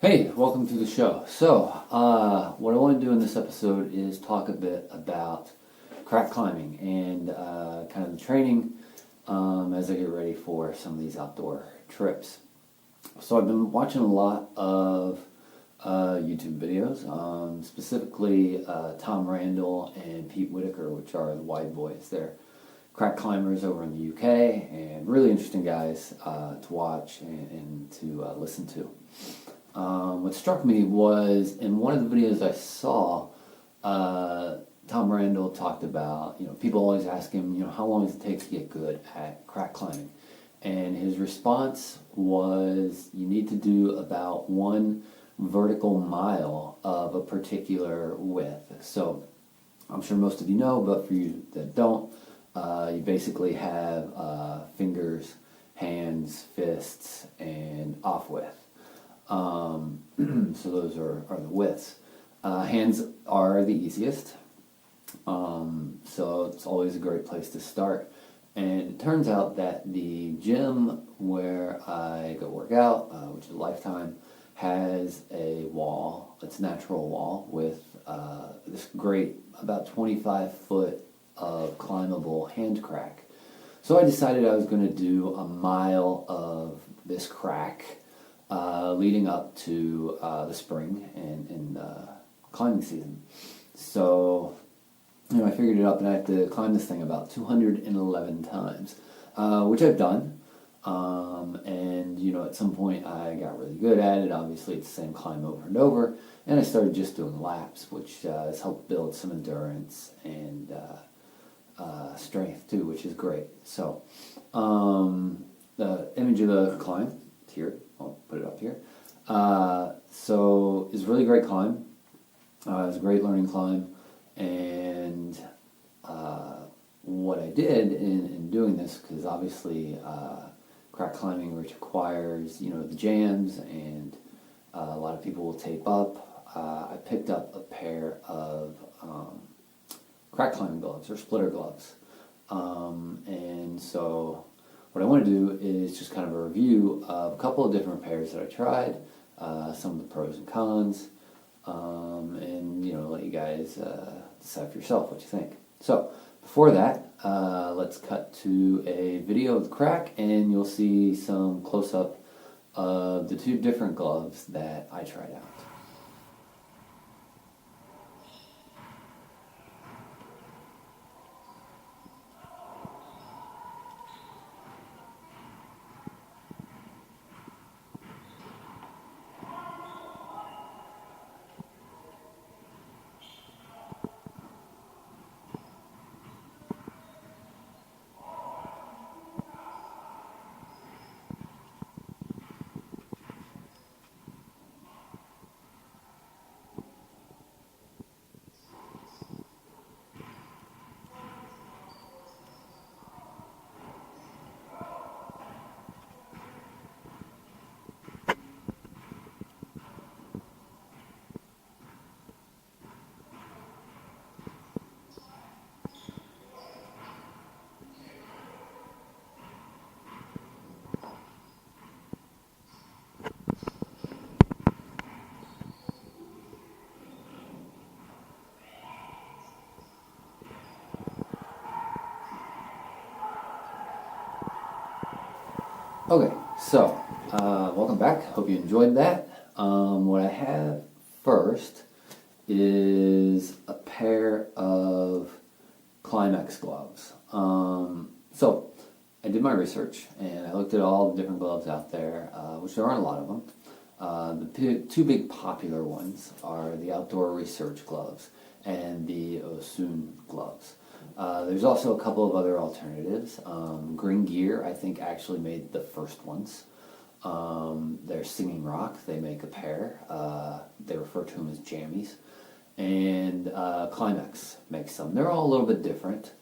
Hey, welcome to the show. What I want to do in this episode is talk a bit about crack climbing and kind of the training as I get ready for some of these outdoor trips. So, I've been watching a lot of YouTube videos, specifically Tom Randall and Pete Whitaker, which are the Wide Boys. They're crack climbers over in the UK and really interesting guys to watch and to listen to. What struck me was in one of the videos I saw, Tom Randall talked about, people always ask him, how long does it take to get good at crack climbing? And his response was, you need to do about 1 vertical mile of a particular width. So I'm sure most of you know, but for you that don't, you basically have fingers, hands, fists, and off width. So those are the widths. Hands are the easiest, so it's always a great place to start. And it turns out that the gym where I go work out, which is Lifetime, has a wall, it's a natural wall, with this great, about 25-foot of climbable hand crack. So I decided I was going to do a mile of this crack leading up to the spring and climbing season. So, I figured it up, and I have to climb this thing about 211 times, which I've done. At some point I got really good at it. Obviously, it's the same climb over and over, and I started just doing laps, which has helped build some endurance and strength too, which is great. So, the image of the climb here. I'll put it up here. So it's a really great climb. It's a great learning climb. And what I did in doing this, because obviously crack climbing, which requires, the jams, and a lot of people will tape up, I picked up a pair of crack climbing gloves or splitter gloves. And so what I want to do is just kind of a review of a couple of different pairs that I tried, some of the pros and cons, and let you guys decide for yourself what you think. So before that, let's cut to a video of the crack, and you'll see some close-up of the 2 different gloves that I tried out. Okay, so welcome back. Hope you enjoyed that. What I have first is a pair of Climax gloves. So I did my research and I looked at all the different gloves out there, which there aren't a lot of them. The 2 big popular ones are the Outdoor Research gloves and the Osun gloves. There's also a couple of other alternatives. Green Gear, I think, actually made the first ones. There's Singing Rock. They make a pair. They refer to them as jammies. And Climax makes some. They're all a little bit different.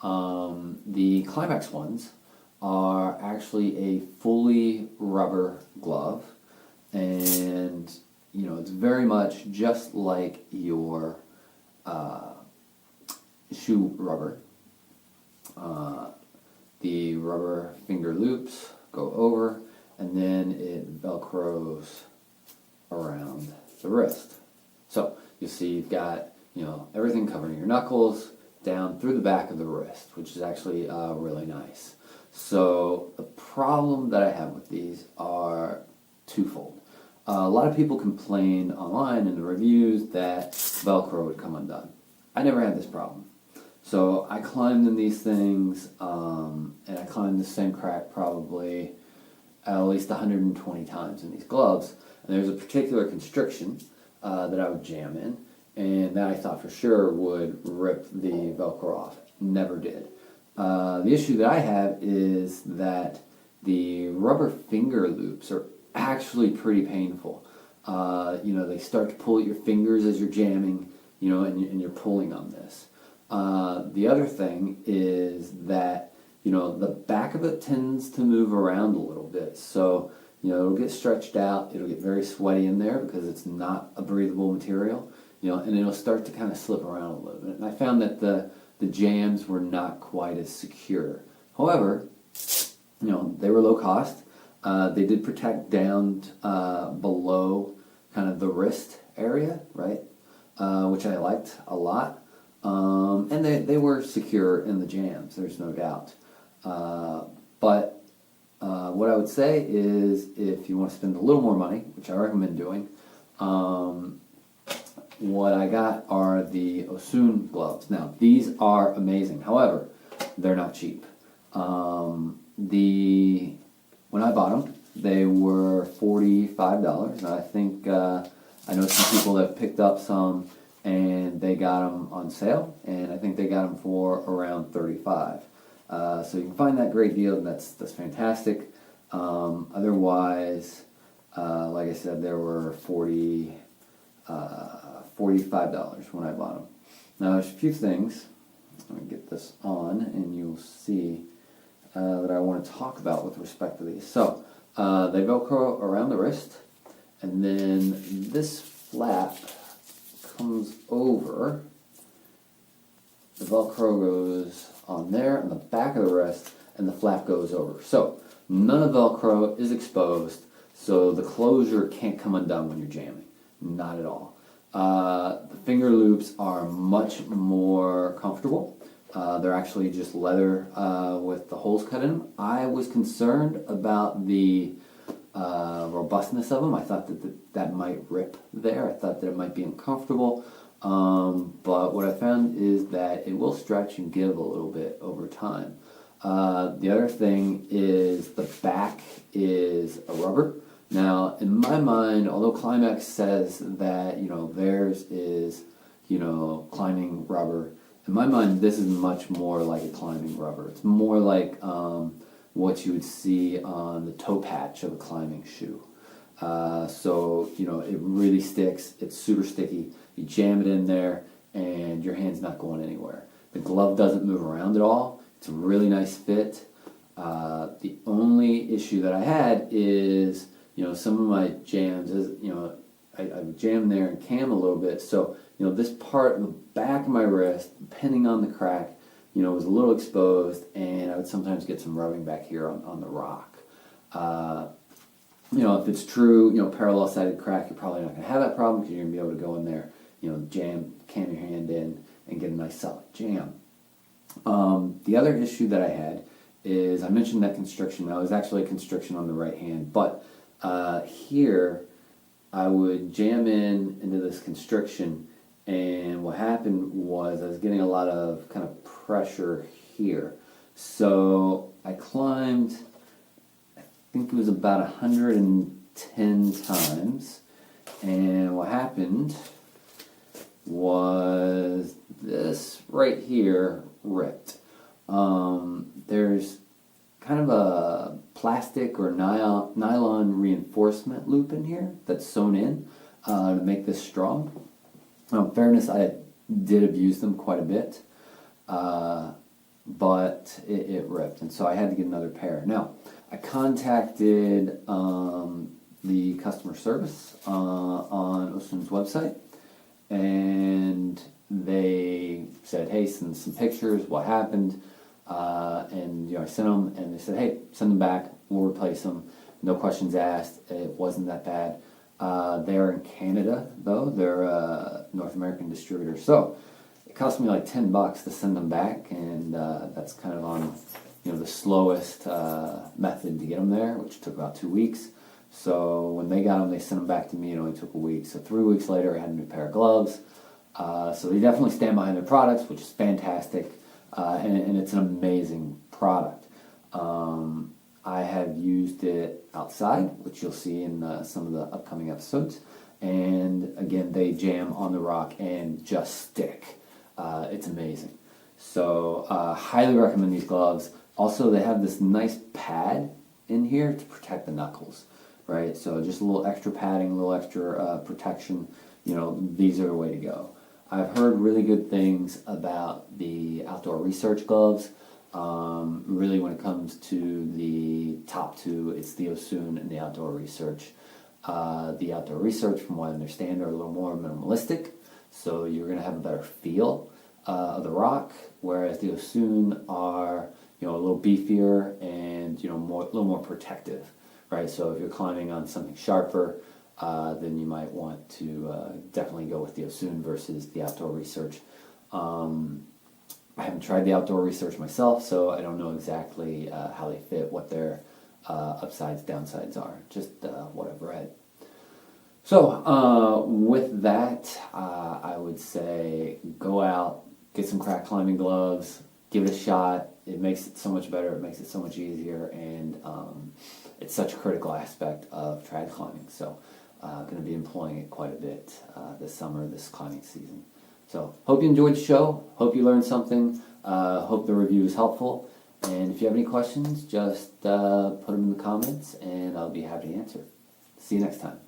The Climax ones are actually a fully rubber glove. And, it's very much just like your shoe rubber. The rubber finger loops go over, and then it velcros around the wrist. So you'll see you've got, everything covering your knuckles down through the back of the wrist, which is actually really nice. So the problem that I have with these are twofold. A lot of people complained online in the reviews that Velcro would come undone. I never had this problem. So I climbed in these things, and I climbed the same crack probably at least 120 times in these gloves. And there's a particular constriction that I would jam in, and that I thought for sure would rip the Velcro off. Never did. The issue that I have is that the rubber finger loops are actually pretty painful. They start to pull at your fingers as you're jamming, and you're pulling on this. The other thing is that, the back of it tends to move around a little bit. So, it'll get stretched out, it'll get very sweaty in there because it's not a breathable material, and it'll start to kind of slip around a little bit. And I found that the jams were not quite as secure. However, they were low cost. They did protect down below kind of the wrist area, right? Which I liked a lot. And they were secure in the jams, there's no doubt. But what I would say is if you want to spend a little more money, which I recommend doing, what I got are the Osun gloves. Now, these are amazing. However, they're not cheap. When I bought them, they were $45, and I think I know some people that have picked up some and they got them on sale, and I think they got them for around $35. So you can find that great deal, and that's fantastic. Otherwise, like I said, there were $45 when I bought them. Now, there's a few things. Let me get this on, and you'll see that I want to talk about with respect to these. So, they Velcro around the wrist, and then this flap comes over. The Velcro goes on there, on the back of the wrist, and the flap goes over. So, none of Velcro is exposed, so the closure can't come undone when you're jamming. Not at all. The finger loops are much more comfortable. They're actually just leather with the holes cut in them. I was concerned about the robustness of them. I thought that might rip there. I thought that it might be uncomfortable. But what I found is that it will stretch and give a little bit over time. The other thing is the back is a rubber. Now, in my mind, although Climax says that, theirs is, climbing rubber, in my mind, this is much more like a climbing rubber. It's more like what you would see on the toe patch of a climbing shoe. So, it really sticks. It's super sticky. You jam it in there, and your hand's not going anywhere. The glove doesn't move around at all. It's a really nice fit. The only issue that I had is, some of my jams, I would jam there and cam a little bit. So, this part in the back of my wrist, depending on the crack, was a little exposed, and I would sometimes get some rubbing back here on the rock. If it's true, parallel-sided crack, you're probably not going to have that problem because you're going to be able to go in there, cam your hand in, and get a nice solid jam. The other issue that I had is, I mentioned that constriction. Now, it was actually a constriction on the right hand, but here I would jam into this constriction, and what happened was I was getting a lot of kind of pressure here. So I climbed, I think it was about 110 times, and what happened was this right here ripped. There's kind of a plastic or nylon reinforcement loop in here that's sewn in to make this strong. In fairness, I did abuse them quite a bit, but it ripped, and so I had to get another pair. Now, I contacted the customer service on Osun's website, and they said, hey, send some pictures, what happened, and I sent them, and they said, hey, send them back, we'll replace them, no questions asked, it wasn't that bad. They're in Canada, though. They're a North American distributor. So it cost me like $10 to send them back, and that's kind of on the slowest method to get them there, which took about 2 weeks. So when they got them, they sent them back to me. It only took a week. So 3 weeks later, I had a new pair of gloves. So they definitely stand behind their products, which is fantastic, and it's an amazing product. I have used it outside, which you'll see in some of the upcoming episodes. And again, they jam on the rock and just stick. It's amazing. So highly recommend these gloves. Also, they have this nice pad in here to protect the knuckles, right? So just a little extra padding, a little extra protection. These are the way to go. I've heard really good things about the Outdoor Research gloves. Really, when it comes to the top two, it's the Osun and the Outdoor Research. The Outdoor Research, from what I understand, are a little more minimalistic, so you're going to have a better feel of the rock, whereas the Osun are a little beefier and a little more protective, right? So if you're climbing on something sharper, then you might want to definitely go with the Osun versus the Outdoor Research. I haven't tried the Outdoor Research myself, so I don't know exactly how they fit, what their upsides, downsides are, just what I've read. So with that, I would say go out, get some crack climbing gloves, give it a shot. It makes it so much better, it makes it so much easier, and it's such a critical aspect of trad climbing. So going to be employing it quite a bit this summer, this climbing season. So hope you enjoyed the show. Hope you learned something. Hope the review is helpful. And if you have any questions, just put them in the comments, and I'll be happy to answer. See you next time.